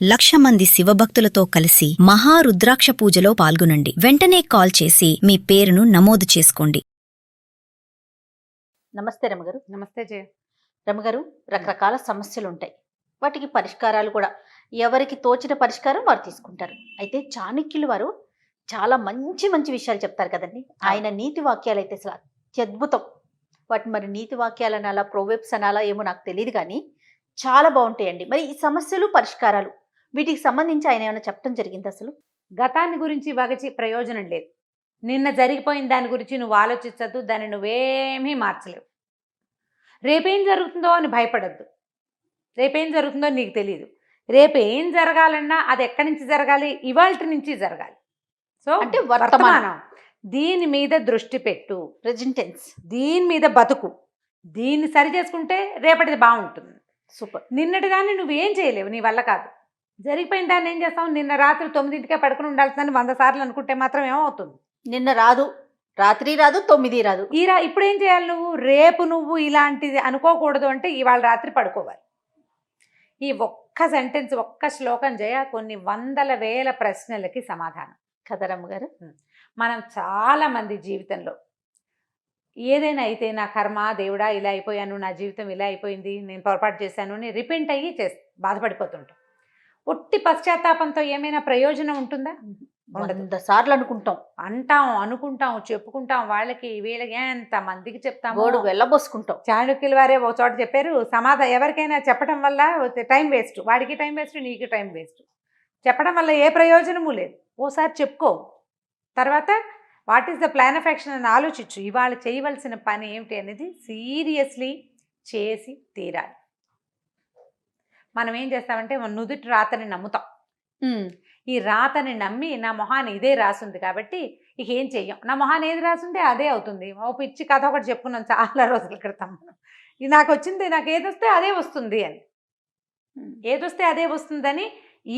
1,00,000 మంది శివభక్తులతో కలిసి మహారుద్రాక్ష పూజలో పాల్గొనండి. వెంటనే కాల్ చేసి మీ పేరును నమోదు చేసుకోండి. నమస్తే రమగారు. నమస్తే జయ. రమగారు, రకరకాల సమస్యలు ఉంటాయి, వాటికి పరిష్కారాలు కూడా ఎవరికి తోచిన పరిష్కారం వారు తీసుకుంటారు. అయితే చాణక్యులు వారు చాలా మంచి మంచి విషయాలు చెప్తారు కదండి. ఆయన నీతి వాక్యాలు అయితే అసలు అత్యద్భుతం. వాటి మరి నీతి వాక్యాలు అనాలా, ప్రోవెబ్స్ అనాలా ఏమో నాకు తెలియదు, కానీ చాలా బాగుంటాయండి. మరి ఈ సమస్యలు పరిష్కారాలు వీటికి సంబంధించి ఆయన ఏమైనా చెప్పడం జరిగింది? అసలు గతాన్ని గురించి వగచి ప్రయోజనం లేదు. నిన్న జరిగిపోయిన దాని గురించి నువ్వు ఆలోచించద్దు, దాన్ని నువ్వేమీ మార్చలేవు. రేపేం జరుగుతుందో అని భయపడద్దు. రేపేం జరుగుతుందో నీకు తెలియదు. రేపు ఏం జరగాలన్నా అది ఎక్కడి నుంచి జరగాలి? ఇవాల్టి నుంచి జరగాలి. సో అంటే వర్తమానం, దీని మీద దృష్టి పెట్టు. ప్రెజెంట్ టెన్స్, దీని మీద బతుకు. దీన్ని సరి చేసుకుంటే రేపటిది బాగుంటుంది. సూపర్. నిన్నటి దాన్ని నువ్వేం చేయలేవు, నీ వల్ల కాదు. జరిగిపోయిన దాన్ని ఏం చేస్తావు? నిన్న రాత్రి 9ంటికే పడుకుని ఉండాల్సిందని 100 సార్లు అనుకుంటే మాత్రం ఏమవుతుంది? నిన్న రాదు, రాత్రి రాదు, 9 రాదు. ఇప్పుడు ఏం చేయాలి? రేపు నువ్వు ఇలాంటిది అనుకోకూడదు అంటే ఇవాళ రాత్రి పడుకోవాలి. ఈ ఒక్క సెంటెన్స్, ఒక్క శ్లోకం జయ కొన్ని వందల వేల ప్రశ్నలకి సమాధానం. కదరమ్మ గారు, మనం చాలామంది జీవితంలో ఏదైనా అయితే నా కర్మ దేవుడా ఇలా అయిపోయాను, నా జీవితం ఇలా అయిపోయింది, నేను పొరపాటు చేశాను అని రిపెంట్ అయ్యి బాధపడిపోతుంటాం. ఒట్టి పశ్చాత్తాపంతో ఏమైనా ప్రయోజనం ఉంటుందా? 100 సార్లు అనుకుంటాం, అనుకుంటాం, చెప్పుకుంటాం, వాళ్ళకి వీళ్ళకి ఎంత మందికి చెప్తాం, గోడు వెళ్ళబోసుకుంటాం. చాణక్యుల వారే ఒక చోట చెప్పారు, ఎవరికైనా చెప్పడం వల్ల టైం వేస్ట్. వాడికి టైం వేస్ట్, నీకు టైం వేస్ట్. చెప్పడం వల్ల ఏ ప్రయోజనము లేదు. ఓసారి చెప్పుకో, తర్వాత what is the plan of action అని ఆలోచించు. ఇవాళ చేయవలసిన పని ఏమిటి అనేది సీరియస్లీ చేసి తీరాలి. మనం ఏం చేస్తామంటే మన నుదుటి రాతని నమ్ముతాం. ఈ రాతని నమ్మి నా మొహాన్ని ఇదే రాసుంది కాబట్టి ఇక ఏం చెయ్యం, నా మొహాన్ని ఏది రాసుంది అదే అవుతుంది. ఓ పిచ్చి కథ ఒకటి చెప్పుకున్నాం చాలా రోజుల క్రితం. ఇది నాకు వచ్చింది, నాకు ఏదొస్తే అదే వస్తుంది అని, ఏదొస్తే అదే వస్తుందని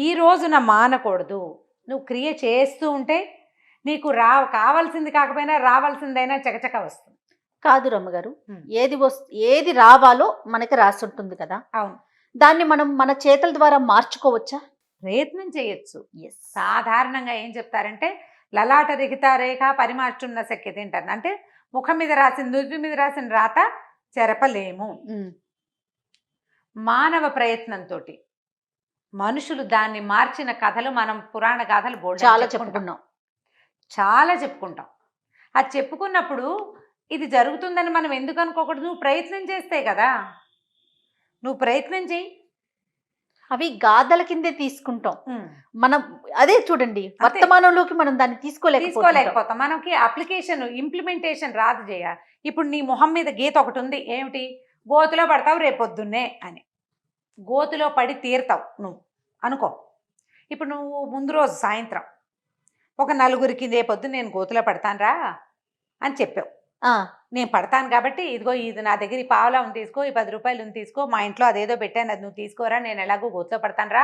ఈ రోజున మానకూడదు. నువ్వు క్రియ చేస్తూ ఉంటే నీకు కావాల్సింది కాకపోయినా రావాల్సిందైనా చకచక వస్తుంది. కాదు రమ్మగారు, ఏది రావాలో మనకి రాసి ఉంటుంది కదా. అవును, దాన్ని మనం మన చేతుల ద్వారా మార్చుకోవచ్చా? ప్రయత్నం చేయొచ్చు. సాధారణంగా ఏం చెప్తారంటే లలాట రహిత రేఖ పరిమార్చున్న శక్యత ఏంటారు అంటే ముఖం మీద రాసిన, నుదుటి మీద రాసిన రాత చెరపలేము. మానవ ప్రయత్నంతో మనుషులు దాన్ని మార్చిన కథలు మనం పురాణ గాథలు చాలా చెప్పుకుంటాం. అది చెప్పుకున్నప్పుడు ఇది జరుగుతుందని మనం ఎందుకు అనుకోకూడదు? నువ్వు ప్రయత్నం చేస్తే కదా. నువ్వు ప్రయత్నం చేయి. అవి గాథల కిందే తీసుకుంటాం మనం. అదే చూడండి, వర్తమానంలోకి మనం దాన్ని తీసుకోలేకపోతాం. మనకి అప్లికేషన్, ఇంప్లిమెంటేషన్ రాదు చేయ. ఇప్పుడు నీ మొహం మీద గీత ఒకటి ఉంది, ఏమిటి? గోతులో పడతావు రేపొద్దున్నే అని. గోతులో పడి తీరుతావు నువ్వు అనుకో. ఇప్పుడు నువ్వు ముందు రోజు సాయంత్రం ఒక నలుగురికి రేపొద్దు నేను గోతులో పడతాను రా అని చెప్పావు. నేను పడతాను కాబట్టి ఇదిగో ఇది నా దగ్గర పావలా ఉంది తీసుకో, ఈ 10 రూపాయలు ఉంది తీసుకో, మా ఇంట్లో అదేదో పెట్టాను అది నువ్వు తీసుకోరా, నేను ఎలాగో గోతులో పడతాను రా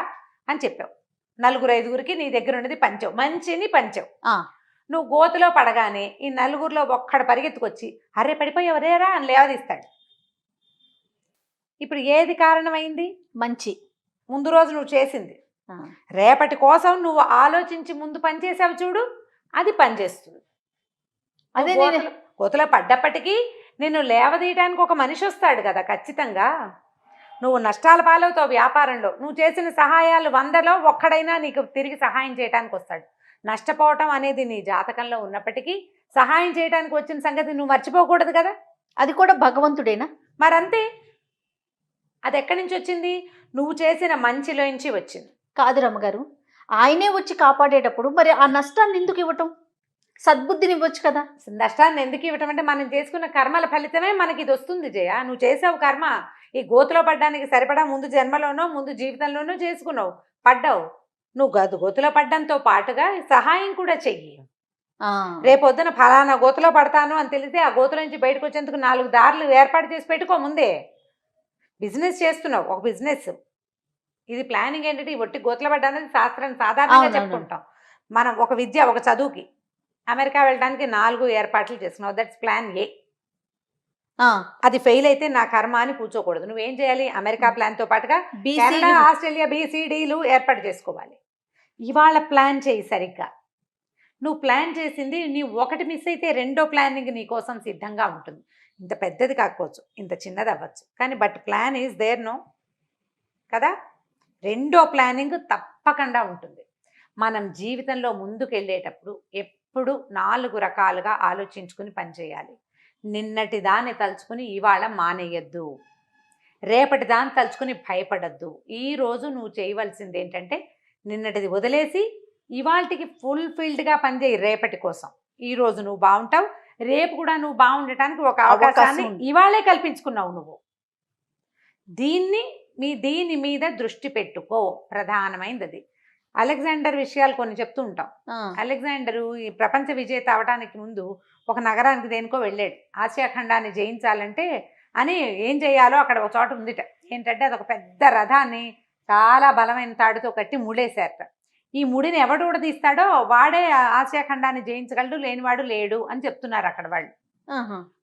అని చెప్పావు. 4-5గురికి నీ దగ్గర ఉన్నది పంచావు, మంచిని పంచావు. నువ్వు గోతులో పడగానే ఈ 4గురిలో ఒక్కడు పరిగెత్తుకొచ్చి అరే పడిపోయావు రేరా అని లేవదీస్తాడు. ఇప్పుడు ఏది కారణమైంది? మంచి. ముందు రోజు నువ్వు చేసింది. రేపటి కోసం నువ్వు ఆలోచించి ముందు పనిచేసావు చూడు, అది పనిచేస్తుంది. అదే గోతులో పడ్డప్పటికీ నిన్ను లేవదీయడానికి ఒక మనిషి వస్తాడు కదా ఖచ్చితంగా. నువ్వు నష్టాల పాలవుతావు వ్యాపారంలో. నువ్వు చేసిన సహాయాలు 100లో ఒక్కడైనా నీకు తిరిగి సహాయం చేయడానికి వస్తాడు. నష్టపోవటం అనేది నీ జాతకంలో ఉన్నప్పటికీ సహాయం చేయడానికి వచ్చిన సంగతి నువ్వు మర్చిపోకూడదు కదా. అది కూడా భగవంతుడేనా? మరంతే. అది ఎక్కడి నుంచి వచ్చింది? నువ్వు చేసిన మంచిలోంచి వచ్చింది. కాదు రమ్మగారు, ఆయనే వచ్చి కాపాడేటప్పుడు మరి ఆ నష్టాన్ని ఎందుకు ఇవ్వటం? సద్బుద్ధిని ఇవ్వచ్చు కదా. నష్టాన్ని ఎందుకు ఇవ్వటం అంటే మనం చేసుకున్న కర్మల ఫలితమే మనకి ఇది వస్తుంది జయ. నువ్వు చేసావు కర్మ, ఈ గోతులో పడ్డానికి సరిపడా ముందు జన్మలోనో ముందు జీవితంలోనో చేసుకున్నావు, పడ్డావు. నువ్వు గోతులో పడ్డంతో పాటుగా సహాయం కూడా చెయ్యి. రేపొద్దున ఫలానా గోతులో పడతాను అని తెలిస్తే ఆ గోతుల నుంచి బయటకు వచ్చేందుకు 4 దారులు ఏర్పాటు చేసి పెట్టుకో ముందే. బిజినెస్ చేస్తున్నావు, ఒక బిజినెస్, ఇది ప్లానింగ్ ఏంటంటే ఈ ఒట్టి గోతులో పడ్డానికి శాస్త్రాన్ని సాధారణంగా చెప్పుకుంటాం. మనం ఒక విద్య, ఒక చదువుకి అమెరికా వెళ్ళడానికి 4 ఏర్పాట్లు చేస్తున్నావు, దట్స్ ప్లాన్ ఏ. అది ఫెయిల్ అయితే నా కర్మ అని కూర్చోకూడదు. నువ్వేం చేయాలి? అమెరికా ప్లాన్ తో పాటుగా కెనడా, ఆస్ట్రేలియా BCDలు ఏర్పాటు చేసుకోవాలి. ఇవాళ ప్లాన్ చేయి సరిగ్గా. నువ్వు ప్లాన్ చేసింది నీ ఒకటి మిస్ అయితే రెండో ప్లానింగ్ నీ కోసం సిద్ధంగా ఉంటుంది. ఇంత పెద్దది కాకపోవచ్చు, ఇంత చిన్నది అవ్వచ్చు, కానీ but plan is there no కదా. రెండో ప్లానింగ్ తప్పకుండా ఉంటుంది. మనం జీవితంలో ముందుకు వెళ్ళేటప్పుడు ఎప్పుడు 4 రకాలుగా ఆలోచించుకుని పనిచేయాలి. నిన్నటి దాన్ని తలుచుకుని ఇవాళ మానేయద్దు, రేపటి దాన్ని తలుచుకుని భయపడద్దు. ఈరోజు నువ్వు చేయవలసింది ఏంటంటే నిన్నటిది వదిలేసి ఇవాళకి ఫుల్ఫిల్డ్గా పనిచేయి రేపటి కోసం. ఈరోజు నువ్వు బాగుంటావు, రేపు కూడా నువ్వు బాగుండటానికి ఒక అవకాశాన్ని ఇవాళే కల్పించుకున్నావు నువ్వు. దీని మీద దృష్టి పెట్టుకో. ప్రధానమైనది అది. అలెగ్జాండర్ విషయాలు కొన్ని చెప్తూ ఉంటాం. అలెగ్జాండరు ఈ ప్రపంచ విజేత అవడానికి ముందు ఒక నగరానికి దేనికో వెళ్ళాడు. ఆసియా ఖండాన్ని జయించాలంటే అని ఏం చేయాలో అక్కడ ఒక చోట ఉందిట. ఏంటంటే అదొక పెద్ద రథాన్ని చాలా బలమైన తాడుతో కట్టి ముడేశారట. ఈ ముడిని ఎవడు ఊడదీస్తాడో వాడే ఆసియా ఖండాన్ని జయించగలడు, లేనివాడు లేడు అని చెప్తున్నారు అక్కడ వాళ్ళు.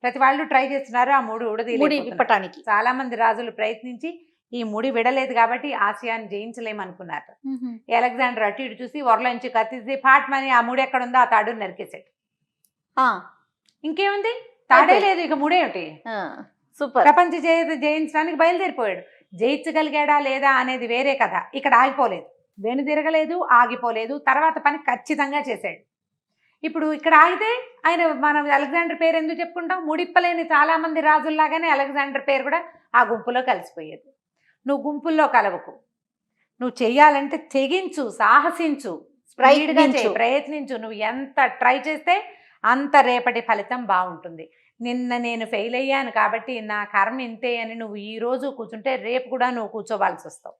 ప్రతి వాళ్ళు ట్రై చేస్తున్నారు ఆ ముడి ఊడదీయడానికి. చాలా మంది రాజులు ప్రయత్నించి ఈ ముడి విడలేదు కాబట్టి ఆసియాని జయించలేమనుకున్నారు. అలెగ్జాండర్ అటు ఇటు చూసి వరలోంచి కత్తిసి పాట్మని ఆ ముడి ఎక్కడుందో ఆ తాడుని నరికేశాడు. ఇంకేముంది, తాడే లేదు, ఇక ముడేమిటి. సూపర్. ప్రపంచ జయించడానికి బయలుదేరిపోయాడు. జయించగలిగాడా లేదా అనేది వేరే కథ. ఇక్కడ ఆగిపోలేదు, వెనుదిరగలేదు, ఆగిపోలేదు, తర్వాత పని ఖచ్చితంగా చేశాడు. ఇప్పుడు ఇక్కడ ఆగితే మనం అలెగ్జాండర్ పేరు ఎందుకు చెప్పుకుంటాం? ముడిప్పలేని చాలా మంది రాజుల్లాగానే అలెగ్జాండర్ పేరు కూడా ఆ గుంపులో కలిసిపోయేది. నువ్వు గుంపుల్లో కలవకు. నువ్వు చెయ్యాలంటే తెగించు, సాహసించు, ప్రయత్నించు. నువ్వు ఎంత ట్రై చేస్తే అంత రేపటి ఫలితం బాగుంటుంది. నిన్న నేను ఫెయిల్ అయ్యాను కాబట్టి నా కర్మ ఇంతే అని నువ్వు ఈరోజు కూర్చుంటే రేపు కూడా నువ్వు కూర్చోవాల్సి వస్తావు.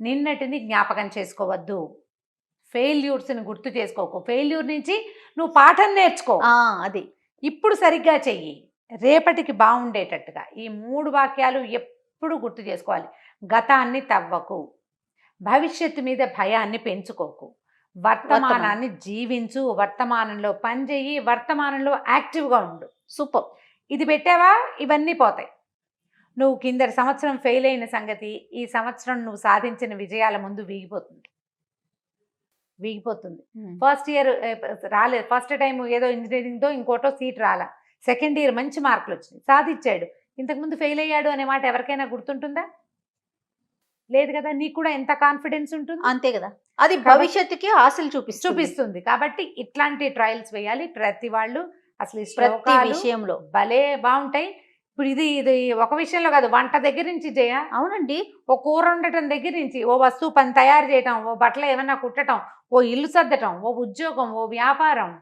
నిన్నటిని జ్ఞాపకం చేసుకోవద్దు, ఫెయిల్యూర్స్ని గుర్తు చేసుకోకు. ఫెయిల్యూర్ నుంచి నువ్వు పాఠం నేర్చుకో. అది ఇప్పుడు సరిగ్గా చెయ్యి, రేపటికి బాగుండేటట్టుగా. ఈ 3 వాక్యాలు ఎప్పుడు గుర్తు చేసుకోవాలి. గతాన్ని తవ్వకు, భవిష్యత్తు మీద భయాన్ని పెంచుకోకు, వర్తమానాన్ని జీవించు, వర్తమానంలో పనిచేయి, వర్తమానంలో యాక్టివ్గా ఉండు. సూపర్. ఇది పెట్టావా ఇవన్నీ పోతాయి. నువ్వు కిందటి సంవత్సరం ఫెయిల్ అయిన సంగతి ఈ సంవత్సరం నువ్వు సాధించిన విజయాల ముందు వీగిపోతుంది. ఫస్ట్ ఇయర్ రాలేదు, ఫస్ట్ టైం ఏదో ఇంజనీరింగ్తో ఇంకోటో సీట్ రాలా, సెకండ్ ఇయర్ మంచి మార్కులు వచ్చినాయి, సాధించాడు. ఇంతకుముందు ఫెయిల్ అయ్యాడు అనే మాట ఎవరికైనా గుర్తుంటుందా? లేదు కదా. నీకు కూడా ఎంత కాన్ఫిడెన్స్ ఉంటుంది? అంతే కదా. అది భవిష్యత్తుకి ఆశలు చూపిస్తుంది. కాబట్టి ఇట్లాంటి ట్రయల్స్ వేయాలి ప్రతి వాళ్ళు. అసలు ప్రతి విషయంలో భలే బాగుంటాయి. ఇప్పుడు ఇది ఒక విషయంలో కాదు, వంట దగ్గర నుంచి చేయ. అవునండి. ఓ కూర వండటం దగ్గర నుంచి, ఓ వస్తువు పని తయారు చేయటం, ఓ బట్టలు ఏమన్నా కుట్టడం, ఓ ఇల్లు సర్దటం, ఓ ఉద్యోగం, ఓ వ్యాపారం,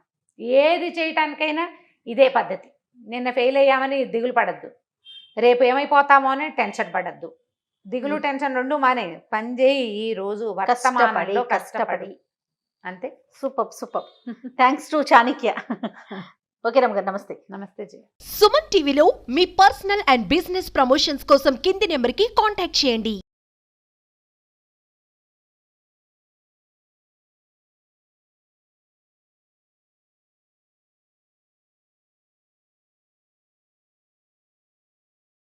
ఏది చేయటానికైనా ఇదే పద్ధతి. నిన్న ఫెయిల్ అయ్యామని దిగులు పడద్దు, రేపు ఏమైపోతామో అని టెన్షన్ పడద్దు. దిగులు టెన్షన్ రెండు మానే, పని చేయి ఈ రోజు వర్తమానంలో కష్టపడి. అంతే. Super. Thanks to Chanakya. Okay రమగారు, నమస్తే. నమస్తే జయ. సుమన్ టీవీలో మీ పర్సనల్ అండ్ బిజినెస్ ప్రమోషన్స్ కోసం కింది నెంబర్కి కాంటాక్ట్ చేయండి.